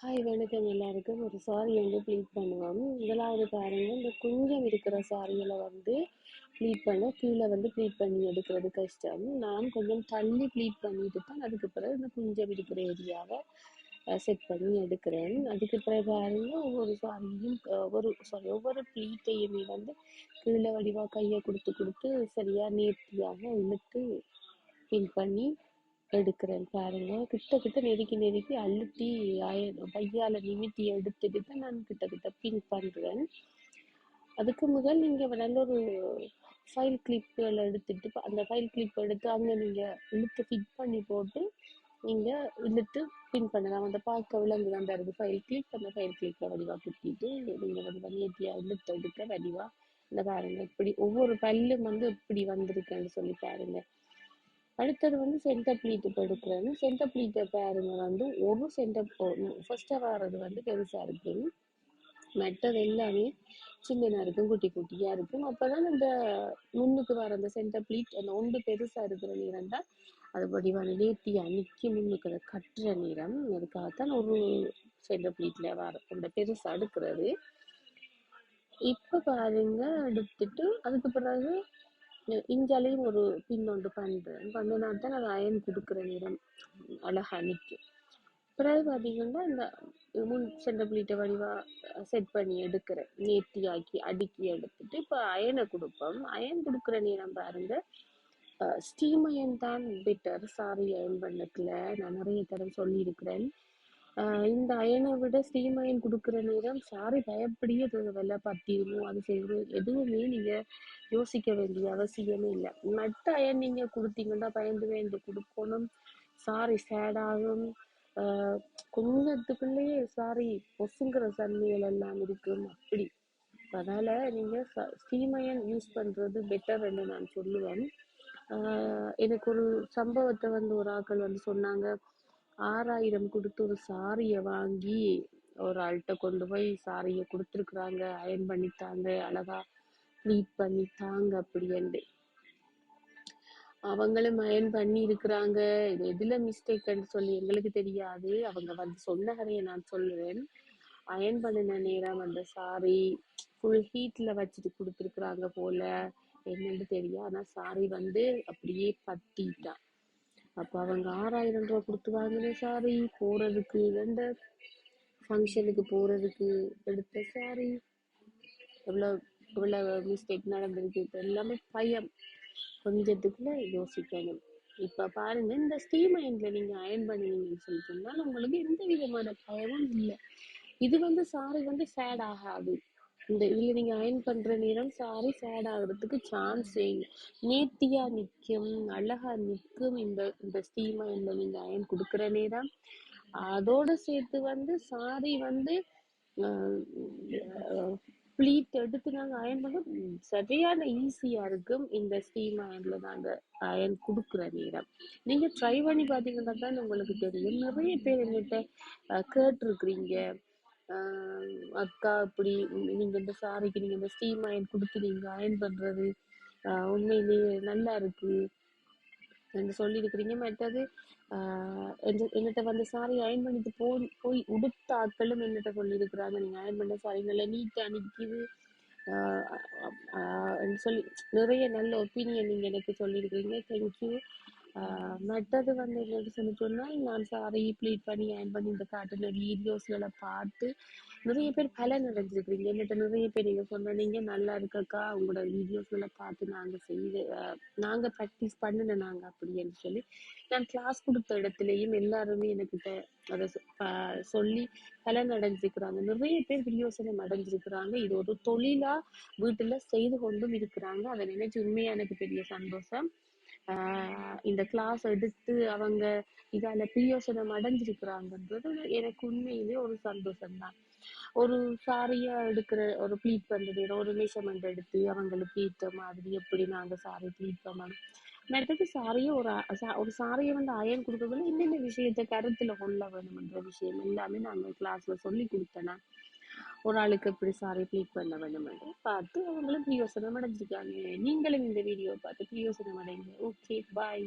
Hi வணக்கம் எல்லாருக்கும். ஒரு சாரி வந்து ப்ளீட் பண்ணுவோம். முதலாவது பாருங்க, இந்த குஞ்சம் இருக்கிற சாரிகளை வந்து ப்ளீட் பண்ண கீழே வந்து ப்ளீட் பண்ணி எடுக்கிறது கஷ்டம். நான் கொஞ்சம் தள்ளி ப்ளீட் பண்ணிட்டு தான் அதுக்கு பிறகு இந்த குஞ்சம் இருக்கிற ஏரியாவை செட் பண்ணி எடுக்கிறேன். அதுக்கு பிறகு பாருங்க, ஒவ்வொரு சாரியும் ஒவ்வொரு ப்ளீட்டையுமே வந்து கீழே வடிவாக கையை கொடுத்து கொடுத்து சரியாக நேர்த்தியாக இழுத்து பின் பண்ணி எடுக்கிறேன். பாருங்க, கிட்ட கிட்ட நெருக்கி நெருக்கி அழுத்தி கையால நிமித்தி எடுத்துட்டு தான் நான் கிட்ட கிட்ட பின் பண்றேன். அதுக்கு முதல் நீங்க நல்ல ஒரு ஃபைல் கிளிப்புகள் எடுத்துட்டு அந்த ஃபைல் கிளிப் எடுத்து அங்க நீங்க இழுத்து ஃபிட் பண்ணி போட்டு நீங்க இழுத்து பின் பண்ணலாம். அந்த பார்க்க விலங்கு தான் இருக்கு ஃபைல் கிளிப். அந்த ஃபைல் கிளிப்பை வடிவா குத்திட்டு நீங்க வந்து நேர்த்தியா இழுத்து எடுக்க வடிவா இந்த பாருங்க, இப்படி ஒவ்வொரு பல்லும் வந்து இப்படி வந்திருக்குன்னு சொல்லி பாருங்க. அடுத்தது வந்து சென்டர் ப்ளீட் இப்போ எடுக்கிறேன்னு. சென்டர் ப்ளீட்டை பாருங்க, வந்து ஒரு சென்டர் ஃபர்ஸ்ட்டாக வர்றது வந்து பெருசாக இருக்கும், மற்றது எல்லாமே சின்னதாக இருக்கும், குட்டி குட்டியாக இருக்கும். அப்போ தான் இந்த முன்னுக்கு வர அந்த சென்டர் ப்ளீட் அந்த ஒன்று பெருசாக இருக்கிற நேரம் தான் அது வடிவான நேர்த்தியாக நிற்கி முன்னுக்கு அதை கட்டுற நேரம். அதுக்காகத்தான் ஒரு சென்டர் ப்ளீட்டில் வர அந்த பெருசாக எடுக்கிறது. இப்போ பாருங்க, எடுத்துட்டு அதுக்கு பிறகு இஞ்சாலையும் ஒரு பின் ஒன்று பண்ணினா தான் அது அயன் கொடுக்குற நேரம் அழகா நிற்கும். பிறகு பார்த்தீங்கன்னா இந்த முன் சென்டர் பிளீட்டை வடிவாக செட் பண்ணி எடுக்கிறேன், நேர்த்தியாக்கி அடுக்கி எடுத்துட்டு இப்போ அயனை கொடுப்போம். அயன் கொடுக்குற நேரம் பாருங்க, ஸ்டீம் அயன் தான் பெட்டர் சாரி அயன் பண்ணதுல நான் நிறைய தடவை சொல்லியிருக்கிறேன். இந்த அயனை விட ஸ்டீம் அயன் கொடுக்குற நேரம் சாரி பயப்படியே வெள்ளை பத்திருமோ அது செய்யணும் எதுவுமே நீங்க யோசிக்க வேண்டிய அவசியமே இல்லை. மற்ற அயன் நீங்க கொடுத்தீங்கன்னா பயந்து வேண்டு கொடுக்கணும், சாரி சேடாகும், கொஞ்சத்துக்குள்ளேயே சாரி பொசுங்கிற தன்மைகள் எல்லாம் இருக்கும் அப்படி. அதனால நீங்க ஸ்டீம் அயன் யூஸ் பண்றது பெட்டர் என்று நான் சொல்லுவேன். எனக்கு ஒரு சம்பவத்தை வந்து ஒரு ஆக்கள் வந்து சொன்னாங்க, 6000 கொடுத்து ஒரு சாரியை வாங்கி ஒரு ஆள்கிட்ட கொண்டு போய் சாரியை கொடுத்துருக்குறாங்க, அயன் பண்ணித்தாங்க, அழகா ப்ளீட் பண்ணித்தாங்க அப்படின்னு. அவங்களும் அயன் பண்ணி இருக்கிறாங்க. இது எதுல மிஸ்டேக்ன்னு சொல்லி எங்களுக்கு தெரியாது, அவங்க வந்து சொன்ன கதையை நான் சொல்லுவேன். அயன் பண்ணின நேரம் அந்த சாரி ஃபுல் ஹீட்ல வச்சுட்டு கொடுத்துருக்குறாங்க போல, என்னன்னு தெரியும். ஆனா சாரி வந்து அப்படியே பத்திட்டா. அப்ப அவங்க 6000 ரூபா கொடுத்து வாங்கின சாரி போறதுக்கு, ரெண்டு ஃபங்க்ஷனுக்கு போறதுக்கு எடுத்த சாரி, எவ்வளவு இவ்வளவு மிஸ்டேக் நடந்திருக்கு. இப்போ எல்லாமே பயம், கொஞ்சத்துக்குள்ள யோசிக்கணும். இப்ப பாருங்க, இந்த ஸ்டீம் அயன்ல நீங்க அயன் பண்ணினீங்கன்னு சொல்லி சொன்னால் உங்களுக்கு எந்த விதமான பயமும் இல்லை. இது வந்து சாரி வந்து சேட் ஆகாது. இந்த இதுல நீங்க அயன் பண்ற நேரம் சாரி சேட் ஆகுறதுக்கு சான்ஸே இல்லை, நேர்த்தியா நிற்கும், அழகா நிற்கும். இந்த ஸ்டீம் அயன்ல நீங்க அயன் கொடுக்குற நேரம் அதோட சேர்த்து வந்து சாரி வந்து ப்ளீட் எடுத்து நாங்கள் அயன் பண்ண சரியான ஈஸியா இருக்கும். இந்த ஸ்டீம் அயன்ல நாங்க அயன் கொடுக்குற நேரம் நீங்க ட்ரை பண்ணி பார்த்தீங்கன்னா தான் உங்களுக்கு தெரியும். நிறைய பேர் எங்கிட்ட கேட்டிருக்கிறீங்க, அக்கா இப்படி நீங்க இந்த சாரிக்கு நீங்க இந்த ஸ்டீம் அயன் கொடுத்து நீங்க அயன் பண்றது உண்மையிலேயே நல்லா இருக்கு என்று சொல்லியிருக்கிறீங்க. மற்றது என்கிட்ட வந்து சாரி அயன் பண்ணிட்டு போய் உடுத்த ஆட்களும் என்கிட்ட சொல்லியிருக்கிறாங்க, நீங்க அயன் பண்ண சாரி நல்லா நீட்டா நிற்கிது சொல்லி நிறைய நல்ல ஒப்பீனியன் நீங்க எனக்கு சொல்லியிருக்கிறீங்க. தேங்க்யூ. மற்றது வந்து என்னன்னு சொல்லி சொன்னால், நான் சாரி ப்ளீட் பண்ணி அயன் பண்ணி இந்த காட்டின வீடியோஸ்களை பார்த்து நிறைய பேர் பலன் அடைஞ்சிருக்கிறீங்க. என்கிட்ட நிறைய பேர் நீங்க சொன்னீங்க, நல்லா இருக்கக்கா உங்களோட வீடியோஸ்களை பார்த்து நாங்க ப்ராக்டிஸ் பண்ணின நாங்க அப்படின்னு சொல்லி நான் கிளாஸ் கொடுத்த இடத்துலையும் எல்லாருமே எனக்கிட்ட அதை சொல்லி பலன் அடைஞ்சிருக்கிறாங்க. நிறைய பேர் விநியோசனம் அடைஞ்சிருக்கிறாங்க. இது ஒரு தொழிலா வீட்டுல செய்து கொண்டும் இருக்கிறாங்க. அதை நினைச்சு உண்மையா எனக்கு பெரிய சந்தோஷம். இந்த கிளாஸ் எடுத்து அவங்க இதால பிரயோசனம் அடைஞ்சிருக்கிறாங்கன்றது எனக்கு உண்மையிலேயே ஒரு சந்தோஷம்தான். ஒரு சாரியா எடுக்கிற ஒரு ப்ளீட் பண்றது, ஒரு மெஷர்மெண்ட் எடுத்து அவங்களுக்கு ஏற்ற மாதிரி எப்படி நாங்க சாரி ப்ளீட் பண்ணணும், மற்றது சாரியை ஒரு சாரியை வந்து அயன் கொடுக்கறதுல என்னென்ன விஷயத்த கருத்துல கொள்ள வேணும்ன்ற விஷயம் எல்லாமே நாங்க கிளாஸ்ல சொல்லி கொடுத்தேன்னா ஒரு ஆளுக்கு எப்படி சாரி ப்ளீட் பண்ண வேண்டும் என்று பார்த்து அவங்களும் பிரயோசனம் அடைஞ்சிருக்காங்க. நீங்களும் இந்த வீடியோ பார்த்து பிரயோசனம் அடைங்க. ஓகே, பாய்.